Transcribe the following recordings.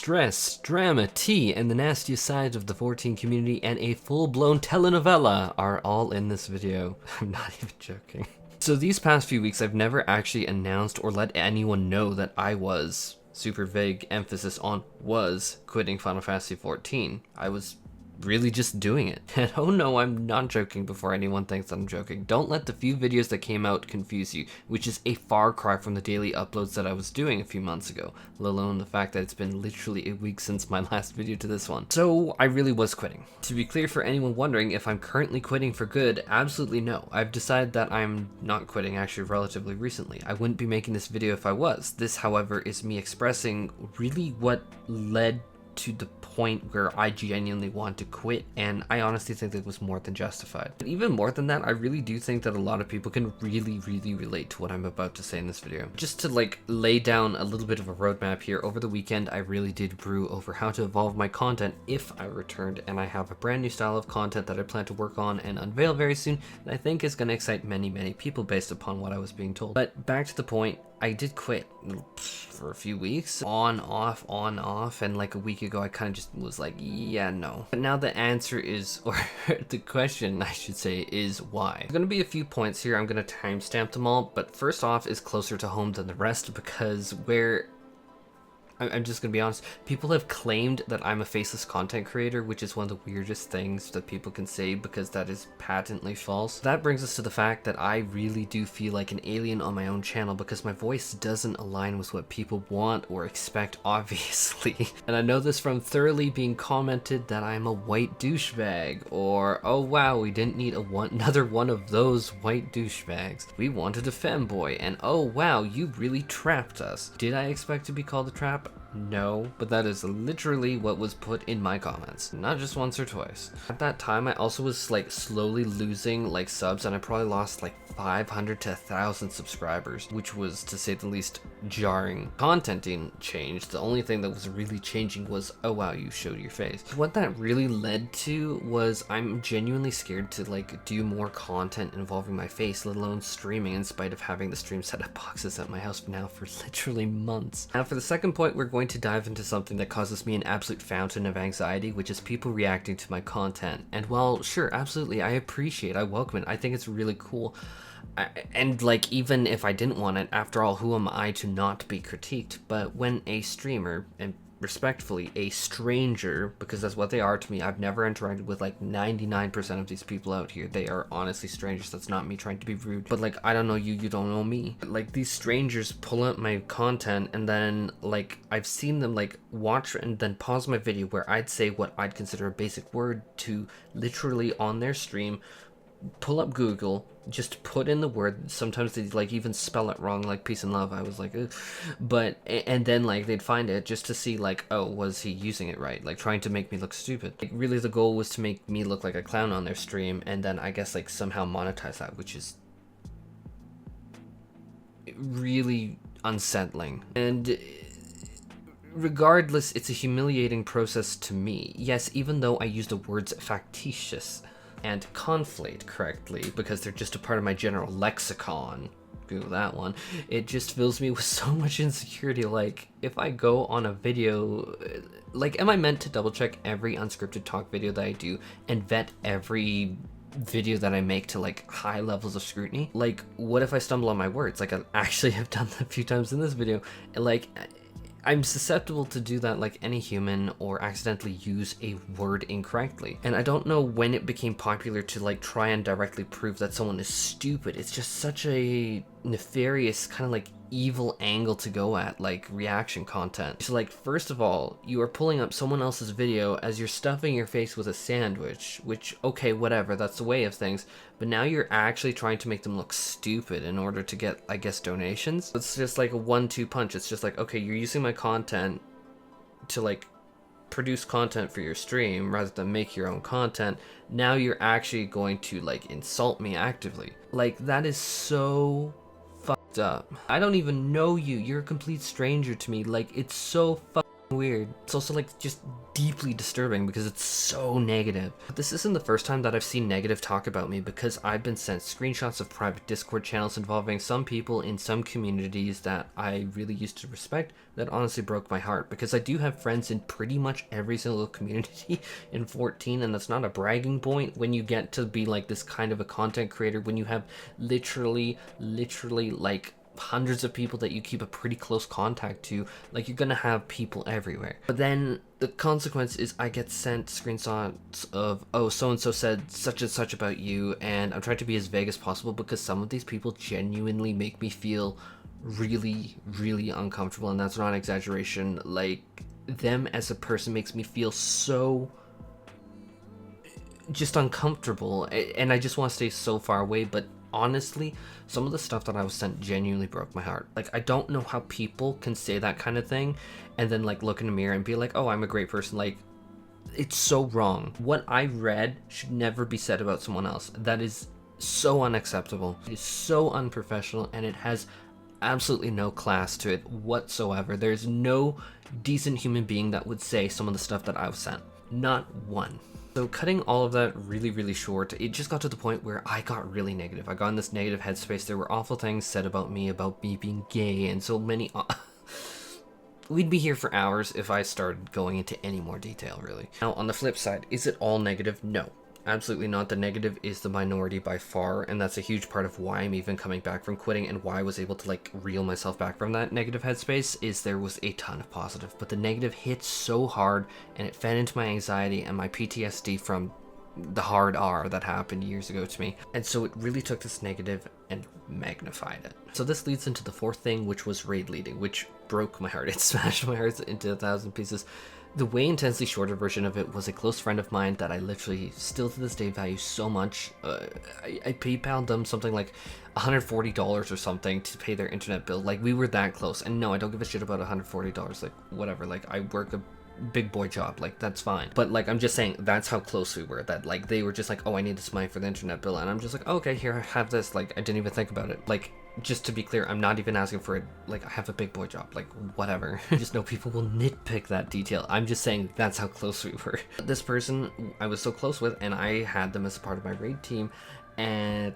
stress, drama, tea, and the nastiest sides of the 14 community and a full-blown telenovela are all in this video. I'm not even joking. So these past few weeks, I've never actually announced or let anyone know that I was, super vague emphasis on was, quitting Final Fantasy XIV. I was really just doing it. And oh no, I'm not joking before anyone thinks that I'm joking. Don't let the few videos that came out confuse you, which is a far cry from the daily uploads that I was doing a few months ago, let alone the fact that it's been literally a week since my last video to this one. So I really was quitting. To be clear for anyone wondering if I'm currently quitting for good, absolutely no. I've decided that I'm not quitting actually relatively recently. I wouldn't be making this video if I was. This, however, is me expressing really what led to the point where I genuinely want to quit, and I honestly think that was more than justified. But even more than that, I really do think that a lot of people can really relate to what I'm about to say in this video. Just to like lay down a little bit of a roadmap here, over the weekend I really did brew over how to evolve my content if I returned, and I have a brand new style of content that I plan to work on and unveil very soon that I think is going to excite many people based upon what I was being told. But back to the point, I did quit for a few weeks, on, off, and like a week ago I kind of just was like, yeah, no. But now the answer is, or the question I should say, is why. There's gonna be a few points here, I'm gonna timestamp them all, but first off is closer to home than the rest because I'm just gonna be honest, people have claimed that I'm a faceless content creator, which is one of the weirdest things that people can say because that is patently false. That brings us to the fact that I really do feel like an alien on my own channel because my voice doesn't align with what people want or expect, obviously. And I know this from thoroughly being commented that I'm a white douchebag, or oh wow, we didn't need another one of those white douchebags. We wanted a femboy, and oh wow, you really trapped us. Did I expect to be called a trap? No, but that is literally what was put in my comments, not just once or twice. At that time, I also was like slowly losing like subs, and I probably lost like 500 to 1,000 subscribers, which was, to say the least, jarring. Content didn't change. The only thing that was really changing was, oh wow, you showed your face. What that really led to was I'm genuinely scared to like do more content involving my face, let alone streaming, in spite of having the stream setup boxes at my house now for literally months. Now for the second point, we're going to dive into something that causes me an absolute fountain of anxiety, which is people reacting to my content. And while sure, absolutely, I welcome it, I think it's really cool. And like, even if I didn't want it, after all, who am I to not be critiqued? But when a streamer, and respectfully, a stranger, because that's what they are to me, I've never interacted with like 99% of these people out here. They are honestly strangers. That's not me trying to be rude, but like, I don't know you, you don't know me. Like, these strangers pull up my content, and then like I've seen them like watch and then pause my video where I'd say what I'd consider a basic word to literally on their stream, pull up Google, just put in the word. Sometimes they like even spell it wrong, like peace and love. I was like, ugh. But and then like they'd find it just to see like, oh, was he using it right? Like trying to make me look stupid. Like, really the goal was to make me look like a clown on their stream, and then I guess like somehow monetize that, which is really unsettling. And regardless, it's a humiliating process to me. Yes, even though I use the words factitious and conflate correctly because they're just a part of my general lexicon, Google that one, it just fills me with so much insecurity. Like, if I go on a video, like, am I meant to double check every unscripted talk video that I do and vet every video that I make to like high levels of scrutiny? Like, what if I stumble on my words? Like, I actually have done that a few times in this video. Like, I'm susceptible to do that like any human, or accidentally use a word incorrectly. And I don't know when it became popular to like try and directly prove that someone is stupid. It's just such a nefarious kind of like evil angle to go at, like reaction content. So like, first of all, you are pulling up someone else's video as you're stuffing your face with a sandwich, which, okay, whatever, that's the way of things, but now you're actually trying to make them look stupid in order to get, I guess, donations. It's just like a 1-2 punch. It's just like, okay, you're using my content to like produce content for your stream rather than make your own content. Now you're actually going to like insult me actively. Like, that is so fucked up. I don't even know you. You're a complete stranger to me. Like, it's so fucked weird. It's also like just deeply disturbing because it's so negative. But this isn't the first time that I've seen negative talk about me, because I've been sent screenshots of private Discord channels involving some people in some communities that I really used to respect that honestly broke my heart, because I do have friends in pretty much every single community in 14, and that's not a bragging point when you get to be like this kind of a content creator, when you have literally like hundreds of people that you keep a pretty close contact to. Like, you're gonna have people everywhere. But then the consequence is I get sent screenshots of, oh, so and so said such and such about you, and I'm trying to be as vague as possible because some of these people genuinely make me feel really uncomfortable, and that's not an exaggeration. Like, them as a person makes me feel so just uncomfortable, and I just want to stay so far away. But honestly, some of the stuff that I was sent genuinely broke my heart. Like, I don't know how people can say that kind of thing and then like look in the mirror and be like, oh, I'm a great person. Like, it's so wrong. What I read should never be said about someone else. That is so unacceptable. It is so unprofessional, and it has absolutely no class to it whatsoever. There's no decent human being that would say some of the stuff that I was sent. Not one. So cutting all of that really short, it just got to the point where I got really negative. I got in this negative headspace. There were awful things said about me being gay, and so many... We'd be here for hours if I started going into any more detail, really. Now, on the flip side, is it all negative? No. Absolutely not. The negative is the minority by far, and that's a huge part of why I'm even coming back from quitting, and why I was able to like reel myself back from that negative headspace. Is there was a ton of positive, but the negative hit so hard, and it fed into my anxiety and my PTSD from the hard R that happened years ago to me, and so it really took this negative and magnified it. So this leads into the fourth thing, which was raid leading, which broke my heart. It smashed my heart into 1,000 pieces. The way intensely shorter version of it was a close friend of mine that I literally still to this day value so much. I PayPal'd them something like $140 or something to pay their internet bill. Like, we were that close. And no, I don't give a shit about $140. Like, whatever. Like, I work a big boy job. Like, that's fine. But like, I'm just saying that's how close we were. That like, they were just like, oh, I need this money for the internet bill. And I'm just like, oh, okay, here, have this. Like, I didn't even think about it. Like, just to be clear, I'm not even asking for it. Like, I have a big boy job, like, whatever. I just know people will nitpick that detail. I'm just saying that's how close we were. This person I was so close with, and I had them as a part of my raid team, and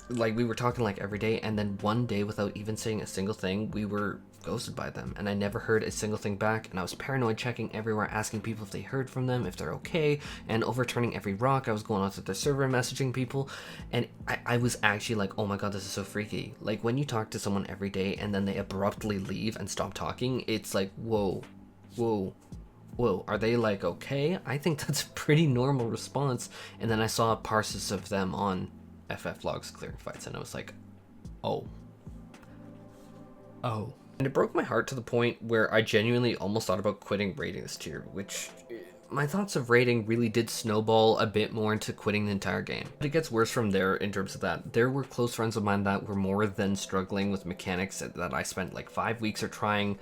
like, we were talking like every day, and then one day, without even saying a single thing, we were ghosted by them, and I never heard a single thing back, and I was paranoid, checking everywhere, asking people if they heard from them, if they're okay, and overturning every rock. I was going onto their server, messaging people, and I was actually like, oh my god, this is so freaky. Like, when you talk to someone every day and then they abruptly leave and stop talking, it's like, whoa, are they like okay? I think that's a pretty normal response. And then I saw parses of them on FF logs clearing fights, and I was like, oh. And it broke my heart to the point where I genuinely almost thought about quitting raiding this tier, which my thoughts of raiding really did snowball a bit more into quitting the entire game. But it gets worse from there in terms of that. There were close friends of mine that were more than struggling with mechanics that I spent like 5 weeks or trying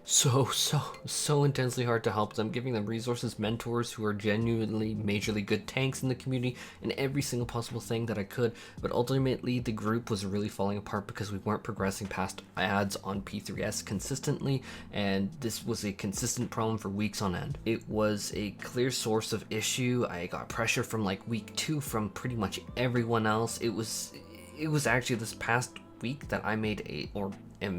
so intensely hard to help them, giving them resources, mentors who are genuinely majorly good tanks in the community, and every single possible thing that I could. But ultimately, the group was really falling apart because we weren't progressing past ads on P3S consistently, and this was a consistent problem for weeks on end. It was a clear source of issue. I got pressure from like week 2 from pretty much everyone else. It was actually this past week that I am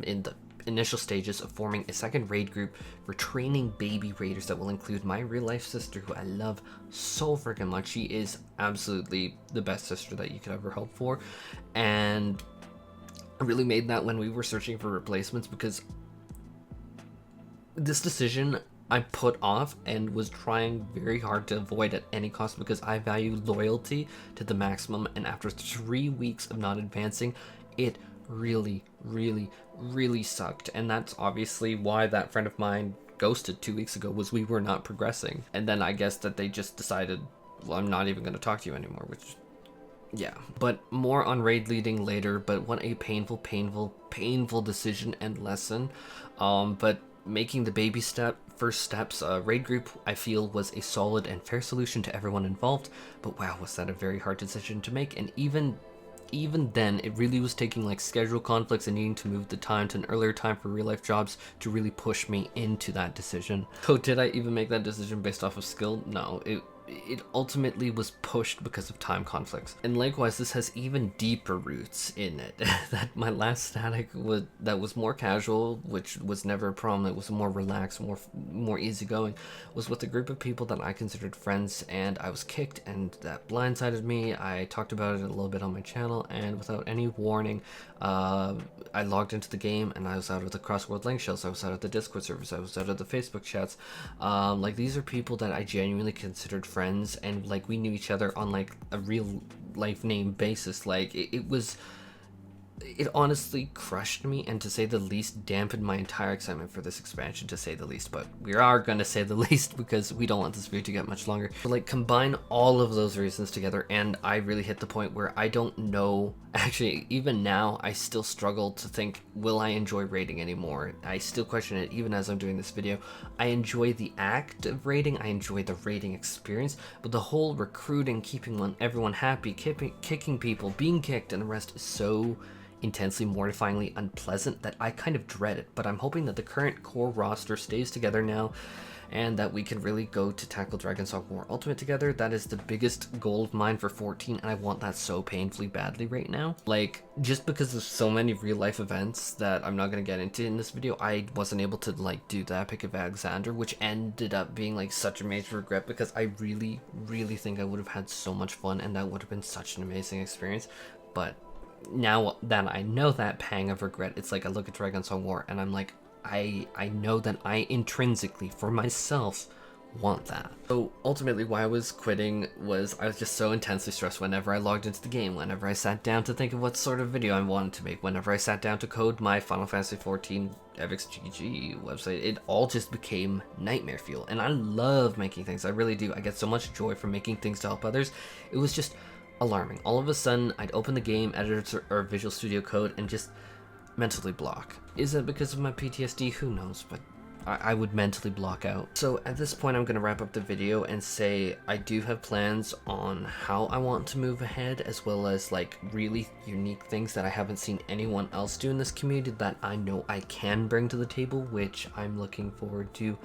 in the initial stages of forming a second raid group for training baby raiders that will include my real life sister, who I love so freaking much. She is absolutely the best sister that you could ever hope for, and I really made that when we were searching for replacements, because this decision I put off and was trying very hard to avoid at any cost, because I value loyalty to the maximum, and after 3 weeks of not advancing, it really sucked. And that's obviously why that friend of mine ghosted 2 weeks ago, was we were not progressing. And then I guess that they just decided, well, I'm not even going to talk to you anymore, which, yeah. But more on raid leading later. But what a painful decision and lesson. But making the first steps, raid group, I feel, was a solid and fair solution to everyone involved. But wow, was that a very hard decision to make. And even even then, it really was taking like schedule conflicts and needing to move the time to an earlier time for real life jobs to really push me into that decision. So did I even make that decision based off of skill? No, it ultimately was pushed because of time conflicts. And likewise, this has even deeper roots in it. That my last static that was more casual, which was never a problem, it was more relaxed, more easygoing, was with a group of people that I considered friends, and I was kicked, and that blindsided me. I talked about it a little bit on my channel, and without any warning, I logged into the game and I was out of the Crossworld link shells, I was out of the Discord servers, I was out of the Facebook chats. Like, these are people that I genuinely considered friends, and like we knew each other on like a real life name basis. Like it honestly crushed me, and to say the least dampened my entire excitement for this expansion, to say the least. But we are gonna say the least because we don't want this video to get much longer. But like, combine all of those reasons together, and I really hit the point where I don't know. Actually, even now, I still struggle to think, will I enjoy raiding anymore? I still question it even as I'm doing this video. I enjoy the act of raiding, I enjoy the raiding experience, but the whole recruiting, keeping everyone happy, kicking people, being kicked, and the rest is so intensely mortifyingly unpleasant that I kind of dread it. But I'm hoping that the current core roster stays together now, and that we can really go to tackle Dragonsong War Ultimate together. That is the biggest goal of mine for 14, and I want that so painfully badly right now. Like, just because of so many real life events that I'm not going to get into in this video, I wasn't able to like do the Epic of Alexander, which ended up being like such a major regret, because I really think I would have had so much fun, and that would have been such an amazing experience. But now that I know that pang of regret, it's like I look at Dragonsong War and I'm like, I know that I intrinsically, for myself, want that. So ultimately why I was quitting was I was just so intensely stressed whenever I logged into the game, whenever I sat down to think of what sort of video I wanted to make, whenever I sat down to code my Final Fantasy XIV EvixGG website. It all just became nightmare fuel. And I love making things, I really do. I get so much joy from making things to help others. It was just alarming. All of a sudden, I'd open the game editor or Visual Studio Code and just mentally block. Is that because of my PTSD? Who knows, but I would mentally block out. So at this point, I'm going to wrap up the video and say I do have plans on how I want to move ahead, as well as like really unique things that I haven't seen anyone else do in this community that I know I can bring to the table, which I'm looking forward to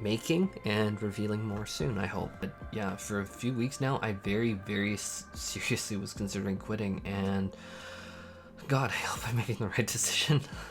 making and revealing more soon, I hope. But yeah, for a few weeks now, I very seriously was considering quitting, and God, I hope I'm making the right decision.